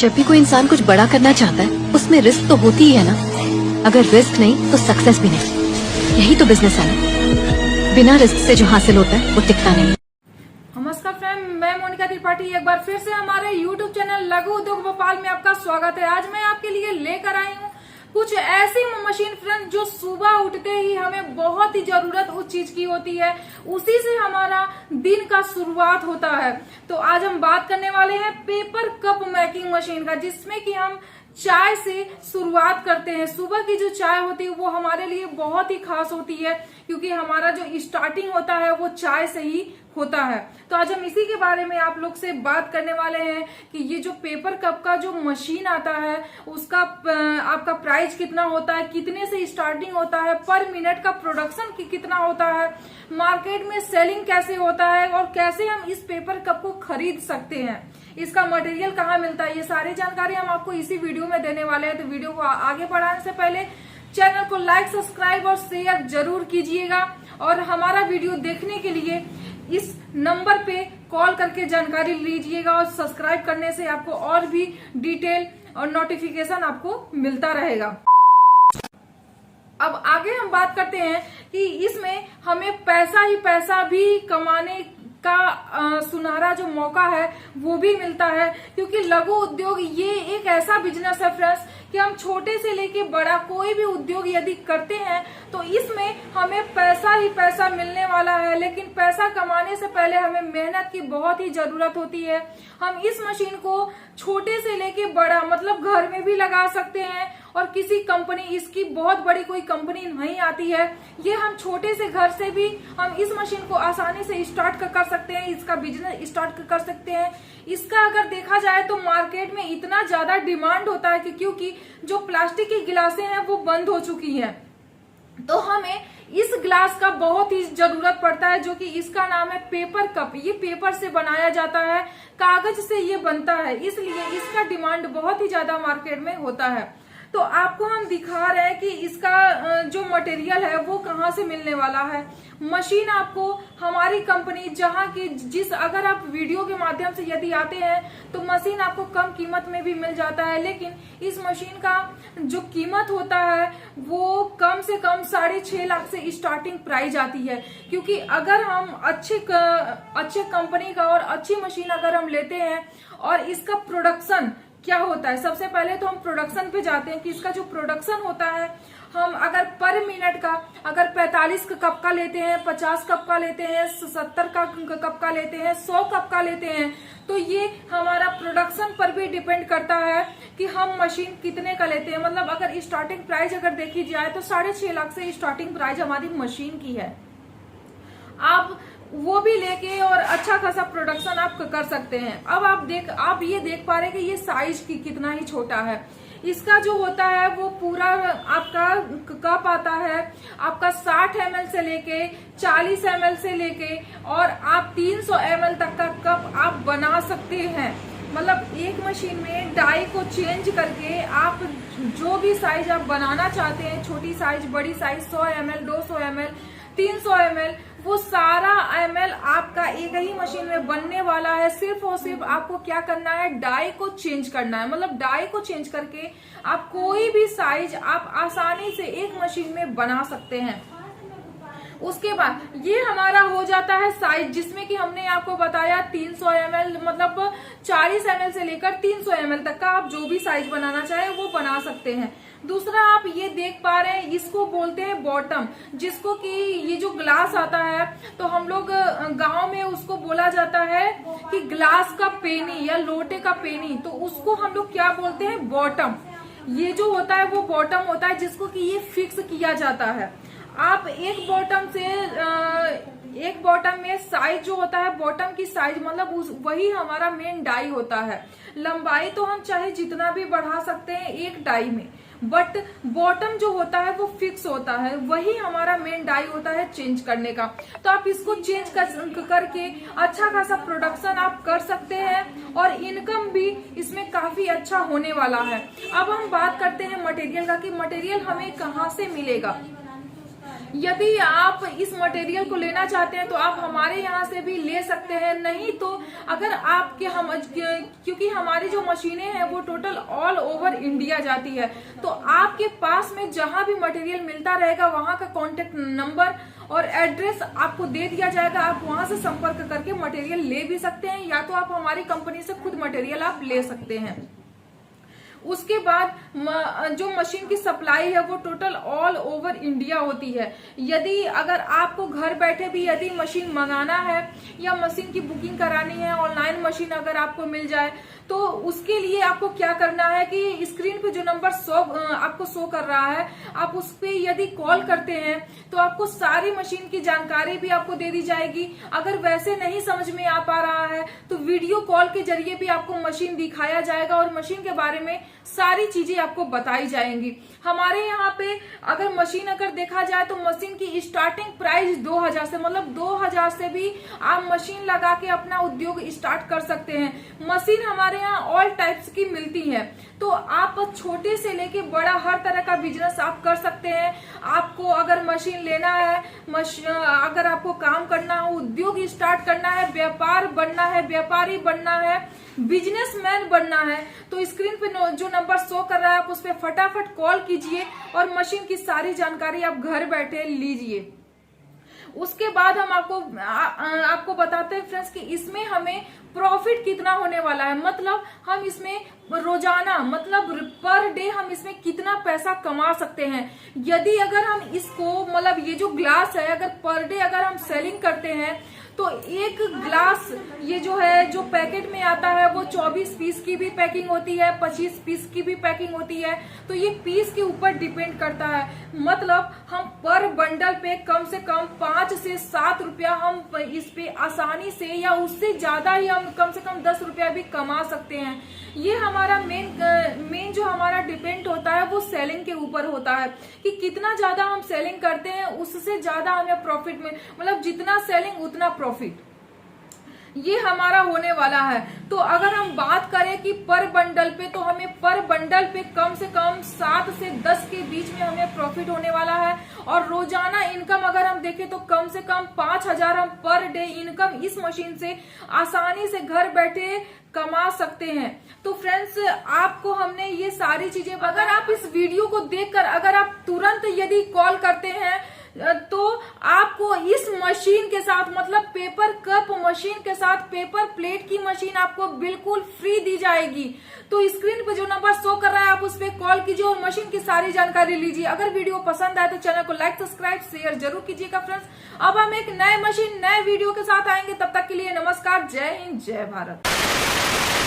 जब भी कोई इंसान कुछ बड़ा करना चाहता है उसमें रिस्क तो होती ही है ना। अगर रिस्क नहीं तो सक्सेस भी नहीं। यही तो बिजनेस है ना। बिना रिस्क से जो हासिल होता है वो टिकता नहीं। नमस्कार फ्रेंड, मैं मोनिका त्रिपाठी एक बार फिर से हमारे YouTube चैनल लघु उद्योग भोपाल में आपका स्वागत है। आज मैं आपके लिए लेकर आई हूँ कुछ ऐसी मशीन फ्रेंड जो सुबह उठते ही हमें बहुत ही जरूरत उस चीज की होती है, उसी से हमारा दिन का शुरुआत होता है। तो आज हम बात करने वाले हैं पेपर कप मेकिंग मशीन का, जिसमें कि हम चाय से शुरुआत करते हैं। सुबह की जो चाय होती है वो हमारे लिए बहुत ही खास होती है, क्योंकि हमारा जो स्टार्टिंग होता है वो चाय से ही होता है। तो आज हम इसी के बारे में आप लोग से बात करने वाले हैं कि ये जो पेपर कप का जो मशीन आता है उसका आपका प्राइस कितना होता है, कितने से स्टार्टिंग होता है, पर मिनट का प्रोडक्शन कितना होता है, मार्केट में सेलिंग कैसे होता है और कैसे हम इस पेपर कप को खरीद सकते हैं, इसका मटेरियल कहाँ मिलता है, ये सारी जानकारी हम आपको इसी वीडियो में देने वाले हैं। तो वीडियो को आगे बढ़ाने से पहले चैनल को लाइक, सब्सक्राइब और शेयर जरूर कीजिएगा, और हमारा वीडियो देखने के लिए इस नंबर पे कॉल करके जानकारी लीजिएगा, और सब्सक्राइब करने से आपको और भी डिटेल और नोटिफिकेशन आपको मिलता रहेगा। अब आगे हम बात करते हैं कि इसमें हमें पैसा ही पैसा भी कमाने का सुनहरा जो मौका है वो भी मिलता है, क्योंकि लघु उद्योग ये एक ऐसा बिजनेस है फ्रेंड्स कि हम छोटे से लेके बड़ा कोई भी उद्योग यदि करते हैं तो इसमें हमें पैसा ही पैसा मिलने वाला है। लेकिन पैसा कमाने से पहले हमें मेहनत की बहुत ही जरूरत होती है। हम इस मशीन को छोटे से लेके बड़ा मतलब घर में भी लगा सकते हैं, और किसी कंपनी, इसकी बहुत बड़ी कोई कंपनी नहीं आती है, ये हम छोटे से घर से भी हम इस मशीन को आसानी से स्टार्ट कर सकते हैं, इसका बिजनेस स्टार्ट कर सकते हैं। इसका अगर देखा जाए तो मार्केट में इतना ज्यादा डिमांड होता है कि क्योंकि जो प्लास्टिक की गिलासें हैं वो बंद हो चुकी हैं, तो हमें इस ग्लास का बहुत ही जरूरत पड़ता है, जो कि इसका नाम है पेपर कप। ये पेपर से बनाया जाता है, कागज से ये बनता है, इसलिए इसका डिमांड बहुत ही ज्यादा मार्केट में होता है। तो आपको हम दिखा रहे हैं कि इसका जो मटेरियल है वो कहाँ से मिलने वाला है। मशीन आपको हमारी कंपनी जहाँ की अगर आप वीडियो के माध्यम से यदि आते हैं तो मशीन आपको कम कीमत में भी मिल जाता है, लेकिन इस मशीन का जो कीमत होता है वो कम से कम 6.5 लाख से स्टार्टिंग प्राइस आती है। क्योंकि अगर हम अच्छे कंपनी का और अच्छी मशीन अगर हम लेते हैं और इसका प्रोडक्शन क्या होता है, सबसे पहले तो हम प्रोडक्शन पे जाते हैं कि इसका जो प्रोडक्शन होता है, हम अगर पर मिनट का अगर 45 कप का लेते हैं, 50 कप का लेते हैं, 70 का कप का लेते हैं, 100 कप का लेते हैं, तो ये हमारा प्रोडक्शन पर भी डिपेंड करता है कि हम मशीन कितने का लेते हैं। मतलब अगर स्टार्टिंग प्राइस अगर देखी जाए तो 6.5 लाख से स्टार्टिंग प्राइस हमारी मशीन की है। आप वो भी लेके और अच्छा खासा प्रोडक्शन आप कर सकते हैं। अब आप ये देख पा रहे हैं कि ये साइज कितना ही छोटा है। इसका जो होता है वो पूरा आपका कप आता है आपका 60 ml से लेके 40 ml से लेके और आप 300 ml तक का कप आप बना सकते हैं। मतलब एक मशीन में डाई को चेंज करके आप जो भी साइज आप बनाना चाहते हैं, छोटी साइज, बड़ी साइज, 100 ml, 200 ml, 300 ml, वो सारा ml आपका एक ही मशीन में बनने वाला है। सिर्फ और सिर्फ आपको क्या करना है, डाई को चेंज करना है। मतलब डाई को चेंज करके आप कोई भी साइज आप आसानी से एक मशीन में बना सकते हैं। उसके बाद ये हमारा हो जाता है साइज, जिसमें कि हमने आपको बताया 300 ml, मतलब 40 ml से लेकर 300 ml तक का आप जो भी साइज बनाना चाहे वो बना सकते हैं। दूसरा आप ये देख पा रहे हैं, इसको बोलते हैं बॉटम, जिसको कि ये जो ग्लास आता है तो हम लोग गांव में उसको बोला जाता है कि ग्लास का पेनी या लोटे का पेनी, तो उसको हम लोग क्या बोलते हैं, बॉटम। ये जो होता है वो बॉटम होता है, जिसको कि ये फिक्स किया जाता है। आप एक बॉटम में साइज जो होता है, बॉटम की साइज मतलब वही हमारा मेन डाई होता है। लंबाई तो हम चाहे जितना भी बढ़ा सकते हैं एक डाई में, बट बॉटम जो होता है वो फिक्स होता है, वही हमारा मेन डाई होता है चेंज करने का। तो आप इसको चेंज करके अच्छा खासा प्रोडक्शन आप कर सकते हैं, और इनकम भी इसमें काफी अच्छा होने वाला है। अब हम बात करते हैं मटेरियल का कि मटेरियल हमें कहाँ से मिलेगा। यदि आप इस मटेरियल को लेना चाहते हैं तो आप हमारे यहाँ से भी ले सकते हैं, नहीं तो अगर आपके क्योंकि हमारी जो मशीनें हैं वो टोटल ऑल ओवर इंडिया जाती है, तो आपके पास में जहां भी मटेरियल मिलता रहेगा वहां का कॉन्टेक्ट नंबर और एड्रेस आपको दे दिया जाएगा। आप वहां से संपर्क करके मटेरियल ले भी सकते हैं, या तो आप हमारी कंपनी से खुद मटेरियल आप ले सकते हैं। उसके बाद जो मशीन की सप्लाई है वो टोटल ऑल ओवर इंडिया होती है। यदि अगर आपको घर बैठे भी यदि मशीन मंगाना है या मशीन की बुकिंग करानी है, ऑनलाइन मशीन अगर आपको मिल जाए, तो उसके लिए आपको क्या करना है कि स्क्रीन पे जो नंबर आपको शो कर रहा है, आप उस पे यदि कॉल करते हैं तो आपको सारी मशीन की जानकारी भी आपको दे दी जाएगी। अगर वैसे नहीं समझ में आ पा रहा है तो वीडियो कॉल के जरिए भी आपको मशीन दिखाया जाएगा और मशीन के बारे में सारी चीजें आपको बताई जाएंगी। हमारे यहाँ पे अगर मशीन अगर देखा जाए तो मशीन की स्टार्टिंग प्राइस 2000 से, मतलब 2000 से भी आप मशीन लगा के अपना उद्योग स्टार्ट कर सकते हैं। मशीन हमारे यहाँ ऑल टाइप्स की मिलती है, तो आप छोटे से लेके बड़ा हर तरह का बिजनेस आप कर सकते हैं। आपको अगर मशीन लेना है, अगर आपको काम करना हो, उद्योग स्टार्ट करना है, व्यापार बनना है, व्यापारी बनना है, बिजनेसमैन बनना है, तो स्क्रीन पे जो नंबर शो कर रहा है आप उस पर फटाफट कॉल कीजिए और मशीन की सारी जानकारी आप घर बैठे लीजिए। उसके बाद हम आपको बताते हैं फ्रेंड्स कि इसमें हमें प्रॉफिट कितना होने वाला है, मतलब हम इसमें रोजाना मतलब पर डे हम इसमें कितना पैसा कमा सकते हैं। यदि अगर हम इसको मतलब ये जो ग्लास है अगर पर डे अगर हम सेलिंग करते हैं तो एक ग्लास ये जो है जो पैकेट में आता है वो 24 पीस की भी पैकिंग होती है, 25 पीस की भी पैकिंग होती है, तो ये पीस के ऊपर डिपेंड करता है। मतलब हम पर बंडल पे कम से कम 5 से 7 रुपया हम इस पे आसानी से या उससे ज्यादा ही हम कम से कम 10 रुपया भी कमा सकते हैं। ये हमारा मेन जो हमारा डिपेंड होता है वो सेलिंग के ऊपर होता है कि कितना ज्यादा हम सेलिंग करते हैं उससे ज्यादा हमें प्रॉफिट में, मतलब जितना सेलिंग उतना प्रॉफिट, ये हमारा होने वाला है। तो अगर हम बात करें कि पर बंडल पे, तो हमें पर बंडल पे कम से कम 7 से 10 के बीच में हमें प्रॉफिट होने वाला है। और रोजाना इनकम अगर हम देखें तो कम से कम 5000 हम पर डे इनकम इस मशीन से आसानी से घर बैठे कमा सकते हैं। तो फ्रेंड्स आपको हमने ये सारी चीजें, अगर आप इस वीडियो को देखकर अगर आप तुरंत यदि कॉल करते हैं तो आपको इस मशीन के साथ मतलब पेपर कप मशीन के साथ पेपर प्लेट की मशीन आपको बिल्कुल फ्री दी जाएगी। तो स्क्रीन पे जो नंबर शो कर रहा है आप उस पर कॉल कीजिए और मशीन की सारी जानकारी लीजिए। अगर वीडियो पसंद आए तो चैनल को लाइक सब्सक्राइब शेयर जरूर कीजिएगा फ्रेंड्स। अब हम एक नए मशीन नए वीडियो के साथ आएंगे, तब तक के लिए नमस्कार, जय हिंद, जय भारत।